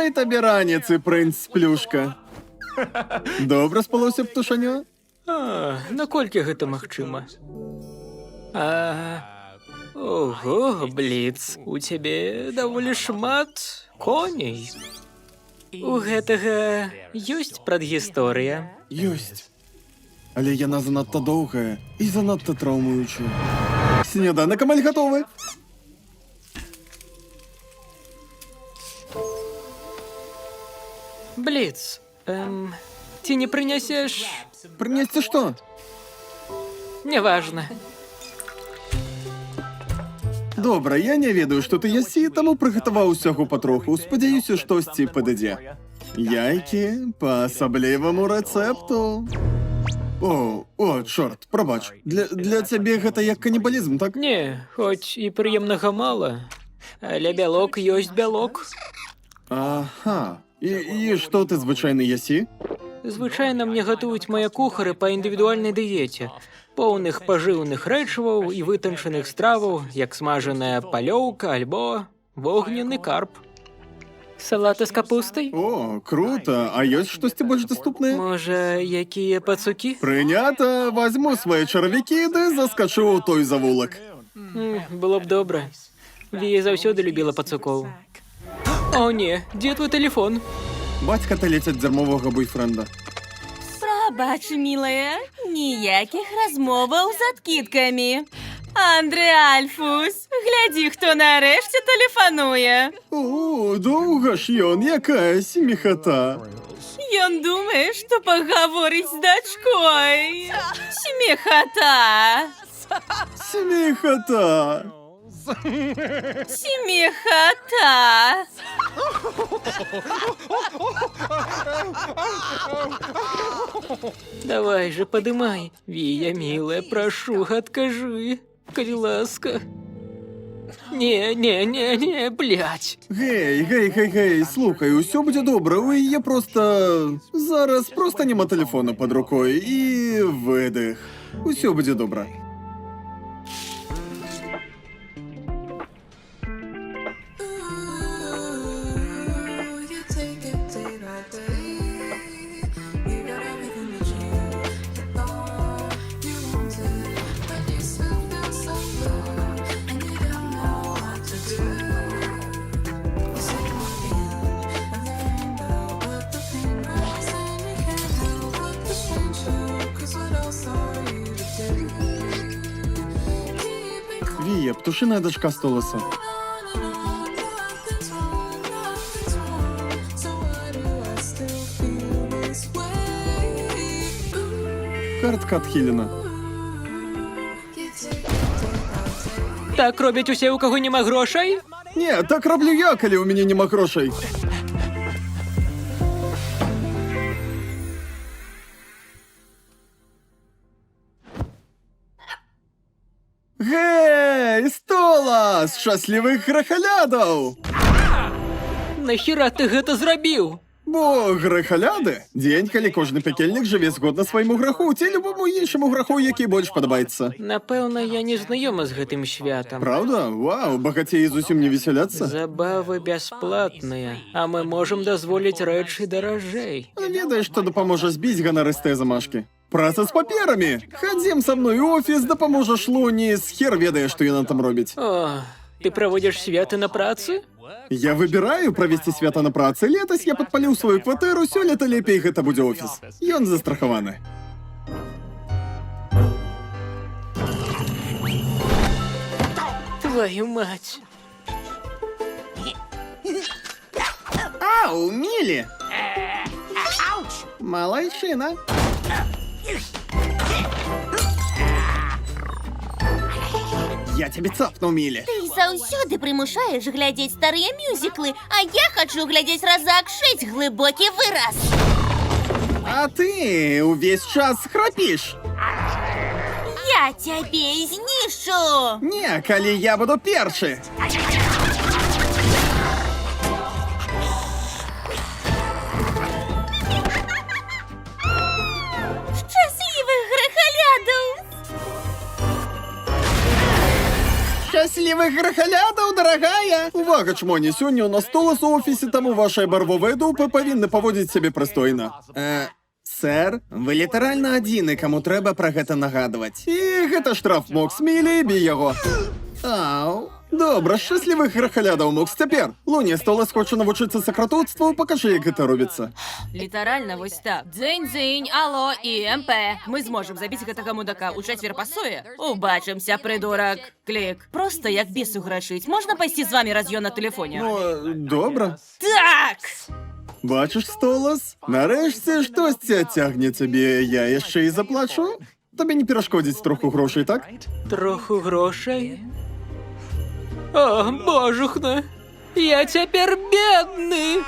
Хай тобі раніці, принц Плюшка. Добре спалося, птушаньо? Наколькі гэта магчыма? Ого, Бліц, у цябе даволі шмат коней. У гэтага ёсць прадгісторыя. Ёсць. Але яна занадта доўгая і занадта траўмуючая. Сняданак амаль гатовы. Бліц, ці не прынясеш... Прынесці што? Неважна. Добра, я не ведаю, што ты ясі, таму прыгатаваў усяго патроху. Спадзяюся, штосьці падыдзе. Яйкі па асабліваму рэцэпту. О, чорт, прабач. Для цябе гэта як канібалізм, так? Не, хоць і прыемнага мала, але бялок ёсць бялок. Ага. І што ты звычайна ясі? Звычайна мне гатуюць мае кухары па індывідуальнай дыеце. Поўных пажыўных рэчываў і вытанчаных страваў, як смажаная палёўка альбо вогненны карп. Салаты з капустай? О, круто. А ёсць штосьці больш даступнае? Можа, якія пацукі? Прынята, возьму свае чаравікі ды заскачу ў той завулак. Было б добра. Вія заўсёды любіла пацукоў. О, не, дзе твой тэлефон? Бацька таліць ад дзярмовага бойфренда. Прабач, мілая, ніякіх размоваў з адкідкамі. Андре Альфус, глядзі, хто нарэшце тэлефануе. О, доўга ж ён, якая смехата. Ён думае, што пагаворыць з дачкой. Смехата. Смехата. Смехата. Давай же, падымай. Вія, мілая, прашу, адкажы. Калі ласка. Не, блядь. Гей, слухай, усё будзе добра, у яе зараз проста няма тэлефона пад рукой і выдых. Усё будзе добра. Вія, птушиная дачка Столаса. Картка адхілена. Так робяць усе, у каго няма грошай? Не, так раблю я, калі ў мяне няма грошай. Гей, Столас! Шчаслівых грахалядаў! Нахіра ты гэта зрабіў? Бо грахаляды – дзень, калі кожны пякельнік жыве згодна свайму граху ці любому іншаму граху, які больш падабаецца. Напэўна, я не знаёма з гэтым святам. Праўда? Вау, багацеі зусім не весяляцца. Забавы бясплатныя, а мы можам дазволіць рэчы даражэй. Ведаеш, што дапаможа збіць ганарыстыя замашкі? Праца з паперамі! Хадзім са мной у офіс, дапаможаш Луні, хер ведае, што яна там робіць. О, ты праводзіш святы на працы? Я выбіраю правесці свята на працы. Летась я падпаліў сваю кватэру, сёлета лепей гэта будзе офіс. Ён застрахаваны. Твою мать. Ау, Мілі! Малайчына. Я тебе цапнуў, Мілі. Ты заўсёды прымушаеш глядзець старыя мюзіклы, а я хачу глядзець разак 6 глыбокі выраз. А ты увесь час храпіш. Я цябе знішчу. Не, калі я буду першы. Шчаслівых грахалядаў. Счастливых грахалядаў, дорогая! Увага, чмоні, сёння у нас столас у офісі, таму вашыя барвовидупы павінны паводзіць сябе прыстойна. Сэр, вы літаральна адзіны, каму трэба пра гэта нагадваць. І гэта штраф, Мокс, мілі, бі яго. Ау. Добра, шчаслівых грахалядаў, Мокс. Цяпер, Луні, столас хоча навучыцца сакратоцтву, пакажы, як гэта робіцца. Літаральна вось так. Дзынь-дзынь, алло, ІМП. Мы зможам забіць гэтага мудака. У чацвер пасуе? Убачымся, придурак. Клік. Просто як бесу грашыць. Можна пайсці з вамі раз'ён на тэлефоне? Ну, добра. Так! Бачыш, столас? Нарэшце штосьці адцягне цябе, я яшчэ і заплачу. Табе не перашкодзіць троху грошай, так? Троху грошей? О, божухна! Я цяпер бедны!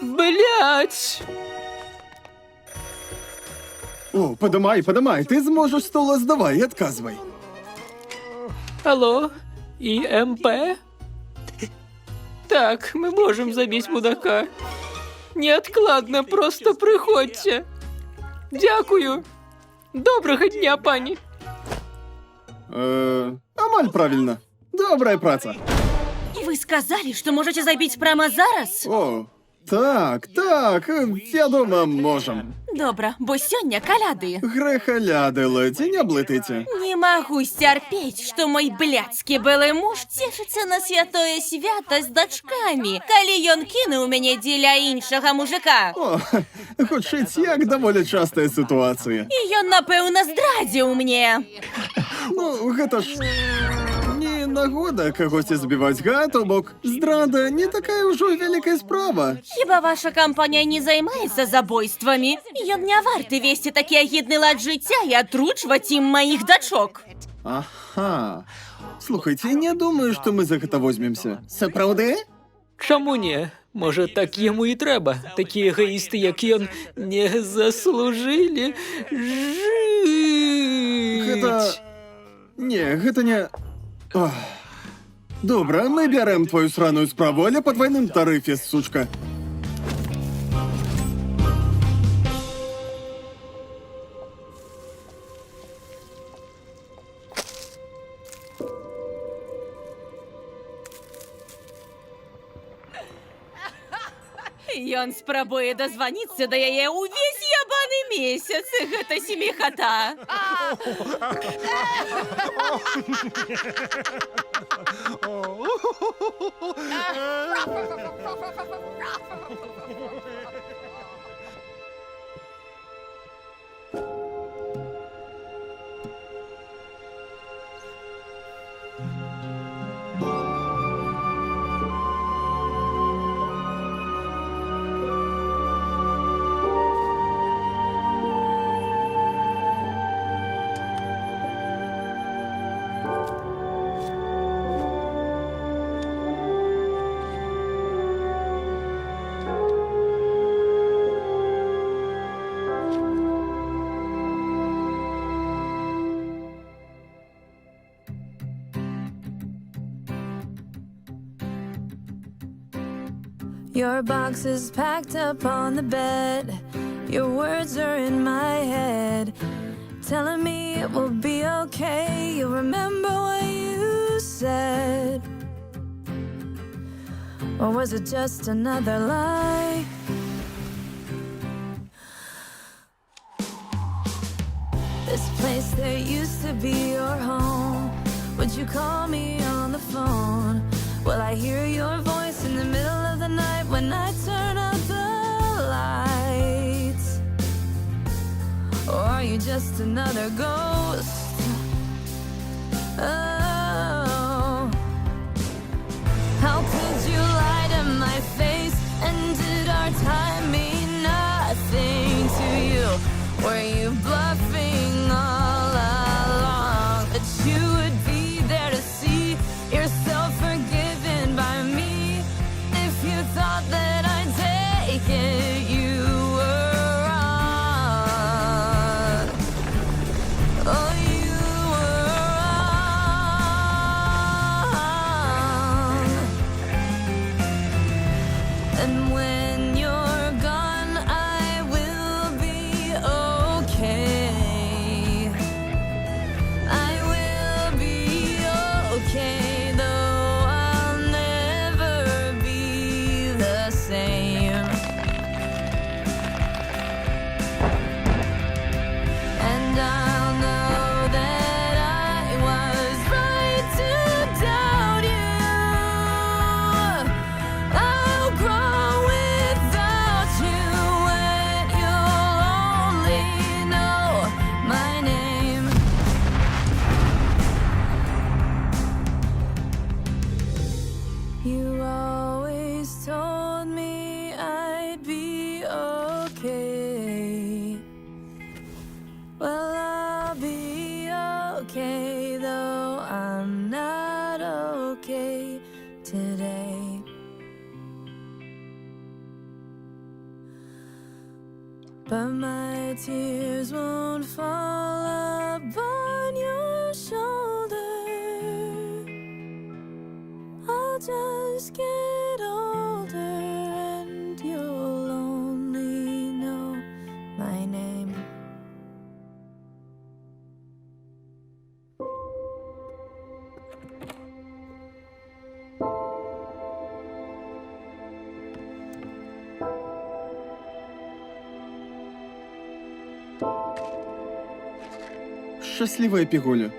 Блять! О, падымай, ты зможаш, столас, давай, адказвай. Алло, ИМП? Так, мы можем забить мудака. Неадкладна, просто приходьте. Дякую. Доброго дня, пані. Амаль правильно. Добрая праца. Вы сказали, что можете забить прямо зараз? О, так, вядома, можам. Добра, бо сёння каляды. Грахаляды, ледзі, не блытайце. Не могу стерпеть, что мой блядский былы муж цешится на святое свято с дочками, калі ён кінуў мяне дзеля іншага мужика. О, хутчэй, як даволі частая сітуацыя. І ён, напэўна, здрадзіў мне. Ну, гэта ж не нагода кагосьці збіваць гату, бок здрада не такая ўжо вялікая справа. Хіба ваша кампанія не займаецца забойствамі? Ён не варты весці такі агідны лад жыцця і атручваць ім маіх дачок. Ага. Слухайце, не думаю, што мы за гэта возьмемся. Сапраўды? Чаму не? Можа, так яму і трэба. Такі эгоісты, як ён, не заслужылі жыць. Гэта... Не, гэта не... Ох. Добра, мы бярэм твою сраную справу, але па двайным тарыфе, сучка. Ён спрабуе дазваніцца да яе ўвесь ябаны месяц, і гэта семіхата. Your box is packed up on the bed. Your words are in my head, telling me it will be okay. You'll remember what you said. Or was it just another lie? This place that used to be your home, would you call me on the phone? Will I hear your voice in the middle of the night when I turn out the lights? Or are you just another ghost? Oh, how could you lie to my face? And did our time mean nothing to you? Were you bluffing all along that you would be there to see yourself forgiven by me? If you thought that I'd take it, you were wrong. Oh, you were wrong. And when you're gone, I will be okay. I will but my tears won't fall upon your shoulder. I'll just get older and you'll only know my name. Счастливая пигуля.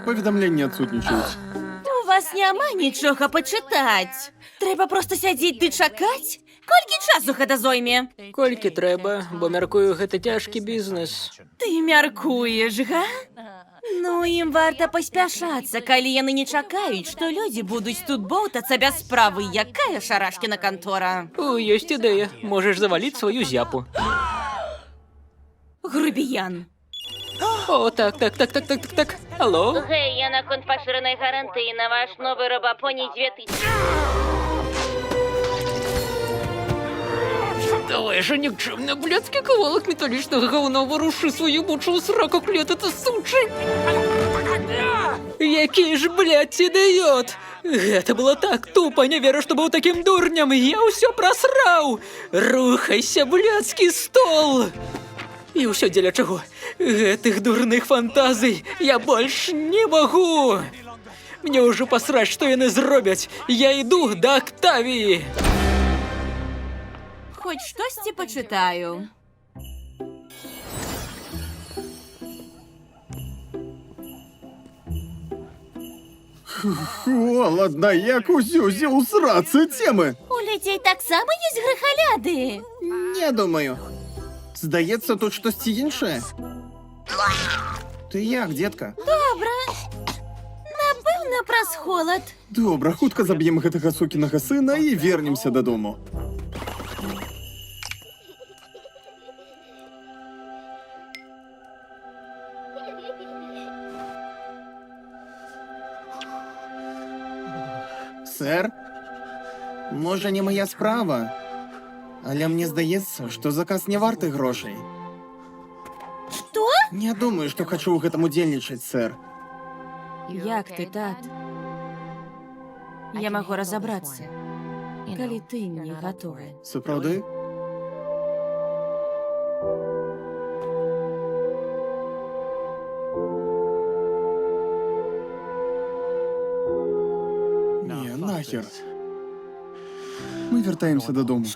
Повідомлення відсутнічують. У вас няма нічого почитать. Треба просто сядзець ды чакаць. Колькі часу гэта зойме? Колькі трэба, бо мяркую, гэта цяжкі бізнес. Ты мяркуеш, га? Ну, ім варта паспяшацца, калі яны не чакаюць, што людзі будуць тут боўтацца без справы. Якая шарашкіна кантора? Ёсць ідэя. Можаш заваліць сваю зяпу. Грубіян. О, так. Алло? Гей, я на конт поширеної гарантії на ваш новий робопоні 2000. Давай же нікчемний блядський ковалок металічного говна воруши свою бучу сраку клету сучи. Який ж, блядь, ідіот! Гэта было так тупо, не веру, што быў таким дурнем, я ўсё прасраў! Рухайся, блядскі стол! І ўсё дзеля чаго? Гэтых дурных фантазый я больш не магу! Мне ўжо пасраць, што яны зробяць! Я іду да Октавіі! Хоць штосьці пачытаю. Холодно, як у Зюзі у сраці теми. У людей таксама є грехоляди. Не думаю. Здається, тут щось інше. Ти як, дітка? Добре. Напевно, праз холод. Добре, хутка заб'ємо гэтага сукінага сына і вернемся додому. Сэр, може, не моя справа, але мне здаецца, што заказ не варты грошай. Што? Не думаю, што хачу ў гэтым удзельнічаць, сэр. Як ты, тат? Я магу разабрацца, калі ты не гатовы. Сапраўды? Не, нахер. Мы вяртаемся дадому.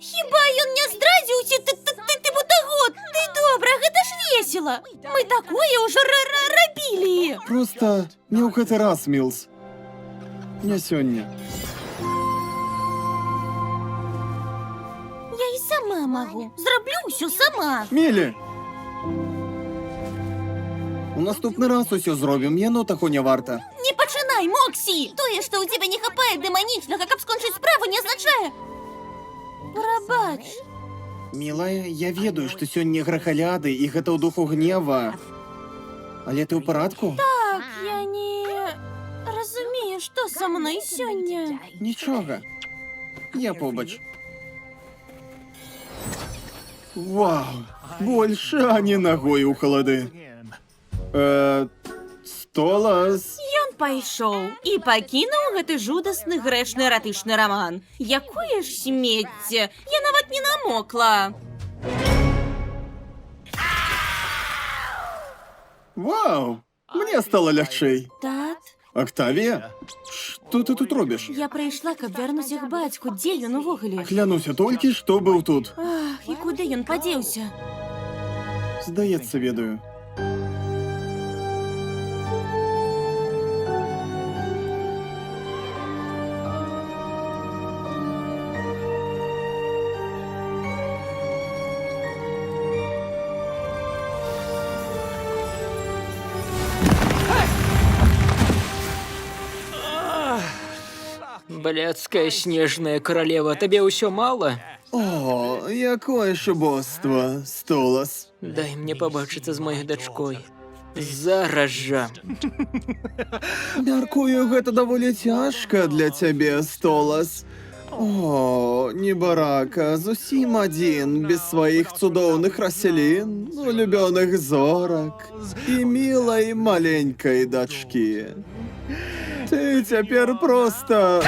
Хіба ён не здрадзіў ці ты бутагод? Ты добра, гэта ж весела. Мы такое ўжо рабілі. Просто не ў гэты раз, Мілс. Не сёння. Я і сама магу. Зраблю ўсё сама. Мілі! У наступны раз усё зробім, яно таго не варта. Не пачынай, Моксі! Тое, што ў цябе не хапае дэманічнага, каб скончыць справу, не азначае. Прабач. Мілая, я ведаю, што сёння грахаляды і гэта ў духу гнева. Але ты ў парадку? Так, я не разумею, што са мной сёння. Нічога. Я побач. Вау! Больше ані ногой у халады. Столас. Ён пайшоў і пакінуў гэты жудасны грэшны эратычны раман. Якое ж смецце! Я нават не намокла. Вау! Мне стало лягчэй. Тат, Октавія? Што ты тут робіш? я прыйшла, каб вярнуць іх бацьку. Дзе ён увогуле? Клянуся толькі, што быў тут. Ах, і куды ён падзеўся? Здаецца, ведаю. Блядская снежная королева, тебе ўсё мало? О, якое шубоство, Столас. Дай мне побачыцца з моей дачкой. Зараз жа. Мяркую, гэта даволі цяжка для цябе, Столас. О, небарака, зусім адзін, без сваіх цудоўных раселін, улюбёных зорак і мілай маленькай дачкі. Ты цяпер проста...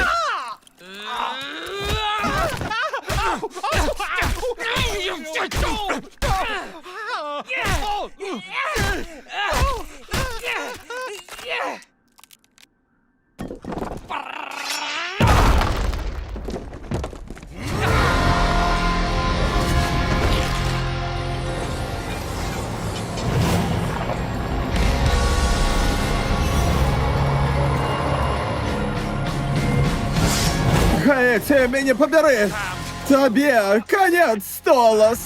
Гаеце, мяне пабяры! Табе конец, Столас!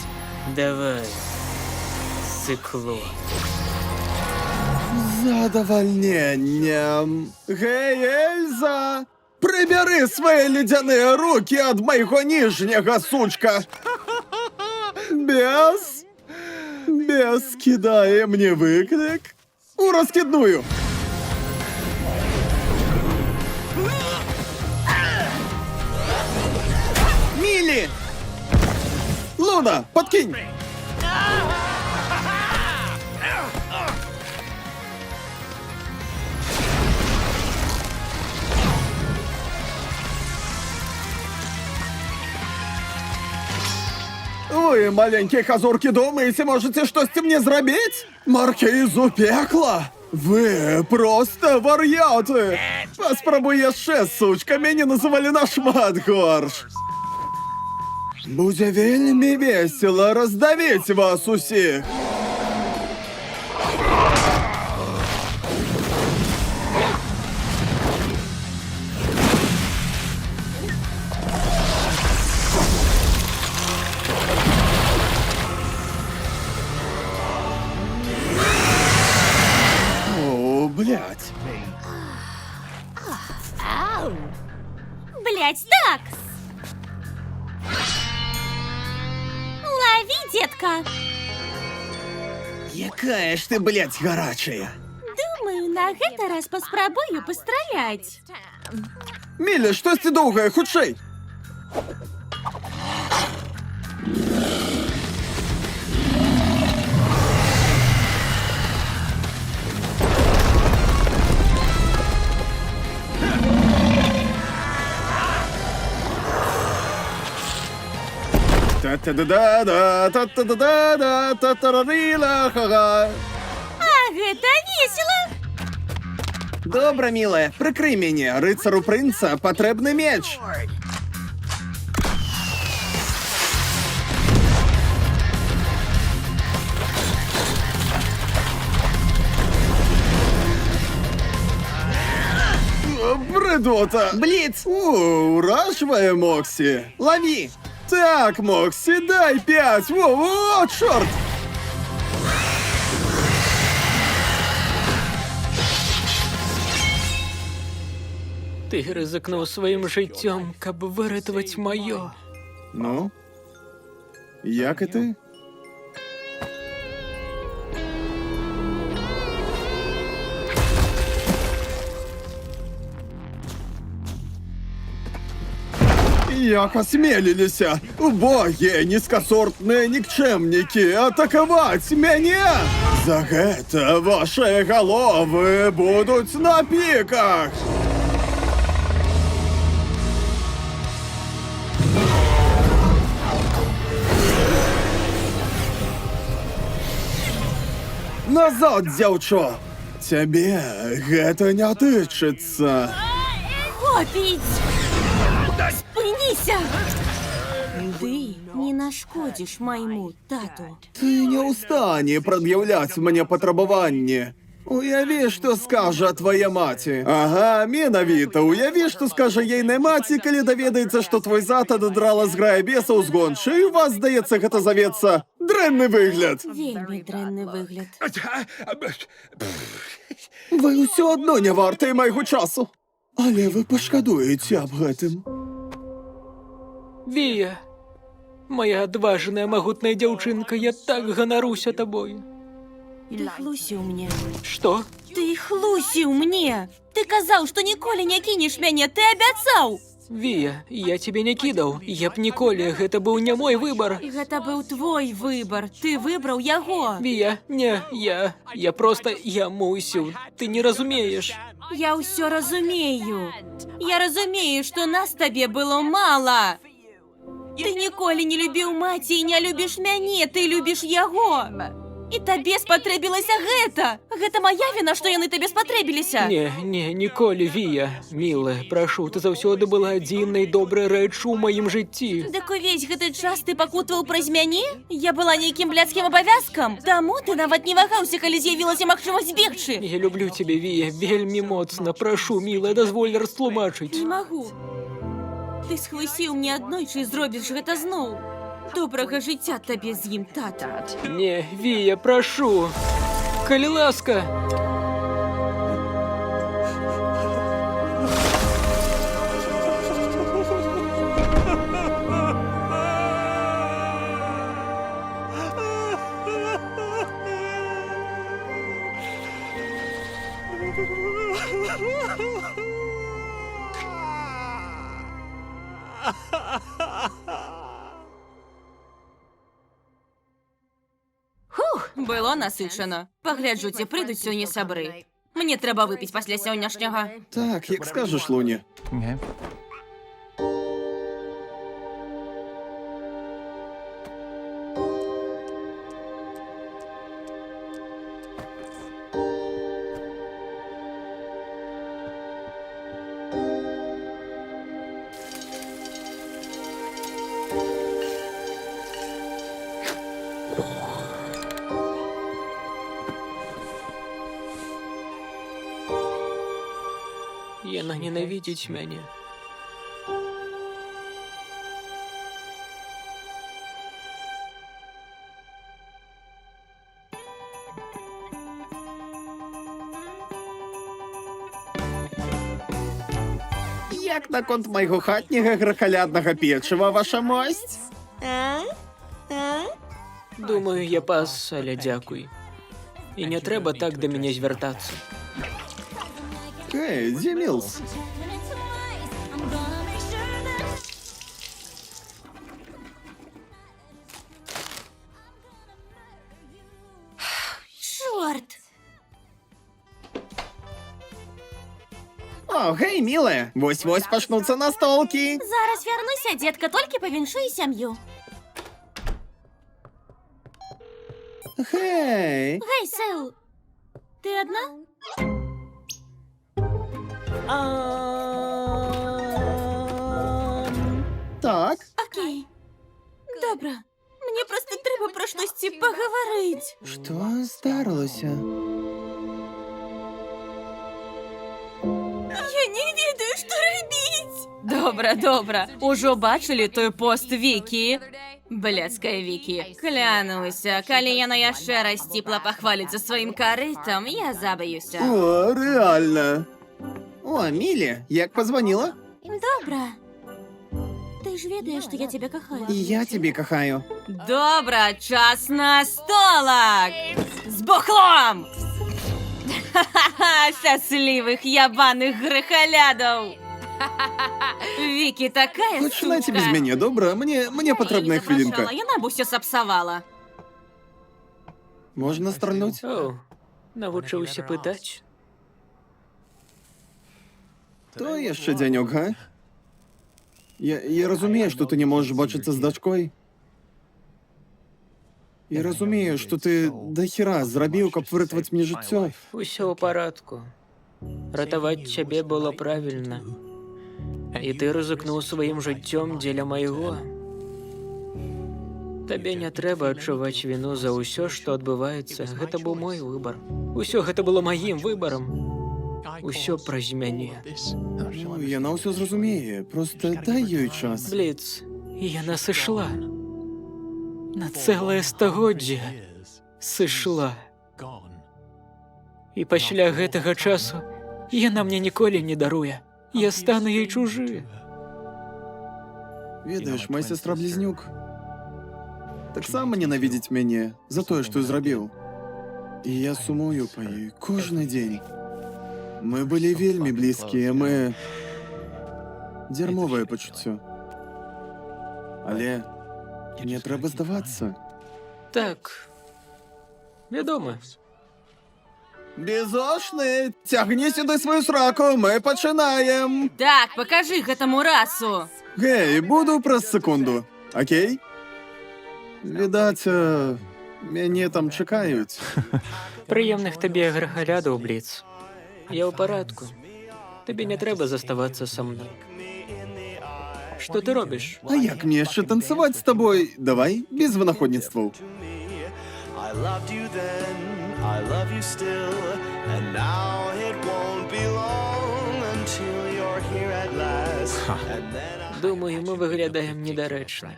Давай, сыкло. Задавальненнем. Гей, Эльза! Прыбяры свае ледзяныя рукі ад майго ніжняга, сучка! Без кідае мне выклік у раскідную. Мілі! Луна, подкинь! Вы, маленькие казурки, думаете, можете штосьці мне зрабіць? Маркізу пекла? Вы просто вар'яты! Паспрабуй яшчэ, сучка, мяне называлі нашмат горш. Будзе вельмі весела раздавіць вас усіх. О, блядь. Блять, так! Лови, детка! Якая ж ты, блядь, гарачая. Думаю, на гэты раз паспрабую пастраляць. Міля, штосьці доўгае, хутчэй. Та-та-да-да-да, та-та-да-да-да, та-та-ра-ри-ла-ха-га. А гэта весела! Добра, мілая, прыкрый мяне, рыцару прынца патрэбны меч. Бредота! Бліц! Уражвае, Моксі! Лови! Так, Моксі, дай 5! О, чорт! Ты рызыкнуў сваім жыццём, каб выратаваць маё. Ну? Як і ты? Як осмеліліся, убогія, нізкасортныя нікчэмнікі, атакаваць мяне! За гэта вашыя галовы будуць на піках! Назад, дзяўчо! Цябе гэта не тычыцца. Хопіць! Спыніся! Ты не нашкодзіш майму тату. Ты не ў стане прад'яўляць мне патрабаванні. Уяві, што скажа твоя маці. Ага, менавіта, уяві, што скажа ейнай маці, калі даведаецца, што твой зад ададрала зграя бесаў з гончы, і у вас, здаецца, гэта завецца дрэнны выгляд. Вельмі дрэнны выгляд. Вы ўсё адно не вартыя майго часу. Але вы пашкадуеце аб гэтым. Вія, моя адважная магутная дзяўчынка, я так ганаруся табою. Ты хлусіў мне. Што? Ты хлусіў мне. Ты казаў, што ніколі не кінеш мяне, ты абяцаў. Вія, я цябе не кідаў. Я б ніколі, гэта быў не мой выбар. Гэта быў твой выбар. Ты выбраў яго. Вія, не, я просто, я мусіў. Ты не разумееш. Я ўсё разумею. Я разумею, што нас табе было мала. Ты ніколі не любіў маці і не любіш мяне, ты любіш яго. І табе спатрэбілася гэта. Гэта мая віна, што яны табе спатрэбіліся. Не, ніколі, Вія. Мілая, прашу, ты заўсёды была адзінай добрай рэччу ў маім жыцці. Дык увесь гэты час ты пакутваў праз мяне? Я была нейкім блядскім абавязкам. Таму ты нават не вагаўся, калі з'явілася магчымасць бегчы. Я люблю цябе, Вія, вельмі моцна. Прашу, мілая, дазволь растлумачыць. Не магу. Ты схлусіў мне аднойчы і зробіш гэта зноў. Добрага жыцця табе з ім, тата. Не, Вія, прашу. Калі ласка. Было насычана. Пагляджу, ці прыйдуць сёння сябры. Мне трэба выпіць пасля сённяшняга. Так, як скажаш, Луні. Яна ненавідзіць мяне. Як наконт майго хатняга грахаляднага печыва, ваша мосць? Думаю, я пас, але дзякуй. І не трэба так да мяне звяртацца. Эй, дзе Мілс? Чорт! О, гей, мілая, вось-вось пачнуцца настолкі. Зараз вярнуся, дзедка, толькі павіншую сям'ю. Гей. Гэй, Сэл, ты адна? Так, Окей. Добра. Мне проста трэба пра штосьці пагаварыць. што здарылася? Я не ведаю, што рабіць. Добра. Ужо бачылі той пост Вікі? Блядская Вікі. Клянуся, калі яна яшчэ раз ціпла пахваліцца сваім карытам, я забаюся. О, рэальна. О, Мілі, як позвонила? Добра. Ты ж ведаеш, што я цябе кахаю. І я тебе кахаю. Добра, час на столак! З бухлом! Ха-ха-ха, шчаслівых ябаных грахалядаў! Вікі такая Пачынайце без сучка! мяне, добра? Мне патрэбная хвілінка. Яна б усё сапсавала. Можна стральнуць? О, навучыўся пытаць. То яшчэ дзянёк, га? Я разумею, што ты не можаш бачыцца з дачкой. Я разумею, што ты дахіра зрабіў, каб выратаваць мне жыццё. Усё ў парадку. Ратаваць цябе было правільна. І ты рызыкнуў сваім жыццём дзеля майго. Табе не трэба адчуваць віну за ўсё, што адбываецца. Гэта быў мой выбар. Усё гэта было маім выбарам. Усё праз мяне. Ну, яна ўсё зразумее, проста дай ёй час. Бліц, яна сышла. На цэлае стагоддзе сышла. І пасля гэтага часу яна мне ніколі не даруе. Я стану їй чужим. Ведаеш, моя сестра-близнюк так само ненавидить мяне за тое, што зрабіў. І я сумую па ёй кожны дзень. Мы былі вельмі блізкія, мы... Дзярмовае пачуццё. Але не трэба здавацца. Так. Вядома. Бізошны, цягні сюды сваю сраку, мы пачынаем. Так, покажи гэтаму расу. Гей, буду праз секунду. Окей? Відаць, мяне там чакаюць. Прыемных табе гаргалядаў, Бліц. Я ў парадку. Табе не трэба заставацца са мной. Што ты робіш? А як мне яшчэ танцаваць з табой? Давай, без вынаходніцтваў. I loved you then, I love you still, and now it won't be long until you're here at last. And then Думаю, мы выглядаем недарэчна.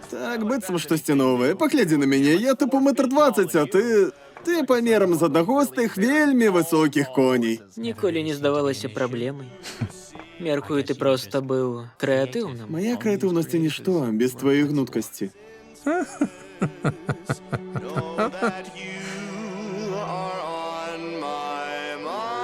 Так, быццам штосьці новае. Паглядзі на мяне, я тыпу 1,20 м, а ты... Ты памерам з аднаго з тых вельмі высокіх коней. Ніколі не здавалася праблемай. Меркую, ты проста быў крэатыўным. Моя крэатыўнасць — нішто без тваёй гнуткасці. know that you are on my mind.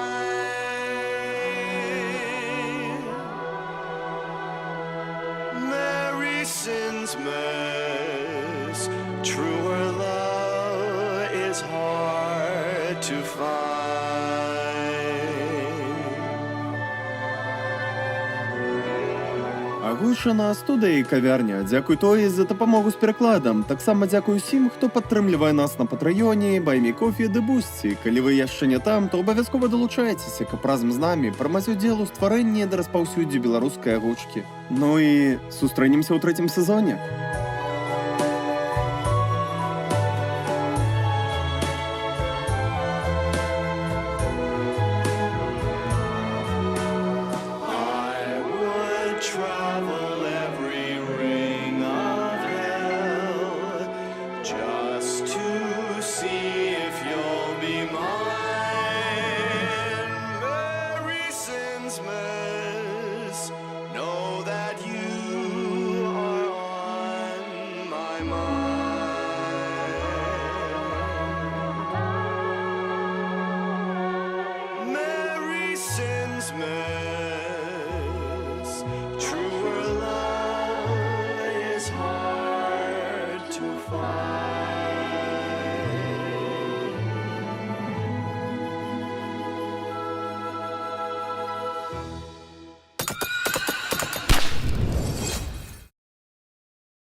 Mary sins mess, truer love is hard to find. Агучана студыя і кавярня. Дзякуй тое за дапамогу з перакладам. Таксама дзякуй усім, хто падтрымлівае нас на Патрэёне, Баймі Кофі ды Бусці. Калі вы яшчэ не там, то абавязкова далучайцеся, каб разам з намі прамаць удзел у стварэнні ды распаўсюддзі беларускай агучкі. Ну і сустрэнемся ў 3-м сезоне. I would travel every ring of hell just to see if you'll be mine. Mary sends me